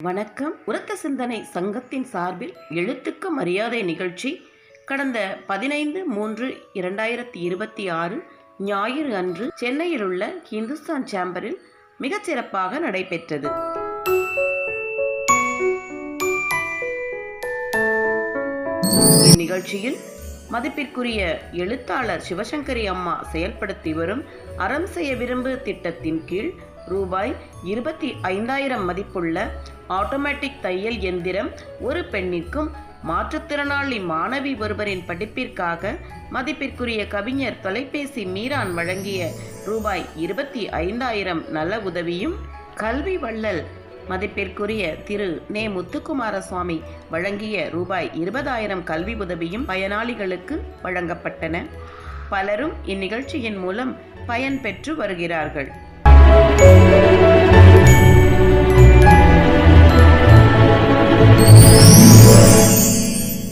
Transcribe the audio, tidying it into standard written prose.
வணக்கம். உரத்த சிந்தனை சங்கத்தின் சார்பில் எழுத்துக்கு மரியாதை நிகழ்ச்சி கடந்த 15/3/2026 ஞாயிறு அன்று சென்னையில் உள்ள இந்துஸ்தான் சேம்பரில் மிகச்சிறப்பாக நடைபெற்றது. இந்நிகழ்ச்சியில் மதிப்பிற்குரிய எழுத்தாளர் சிவசங்கரி அம்மா செயல்படுத்தி வரும் அறம் செய்ய விரும்பு திட்டத்தின் கீழ் ரூபாய் 25,000 மதிப்புள்ள ஆட்டோமேட்டிக் தையல் எந்திரம் ஒரு பெண்ணிற்கும், மாற்றுத்திறனாளி மாணவி ஒருவரின் படிப்பிற்காக மதிப்பிற்குரிய கவிஞர் தொலைபேசி மீரான் வழங்கிய ரூபாய் 25,000 நல உதவியும், கல்வி வள்ளல் மதிப்பிற்குரிய திரு நே. முத்துக்குமாரசுவாமி வழங்கிய ரூபாய் 20,000 கல்வி உதவியும் பயனாளிகளுக்கு வழங்கப்பட்டன. பலரும் இந்நிகழ்ச்சியின் மூலம் பயன் பெற்று வருகிறார்கள்.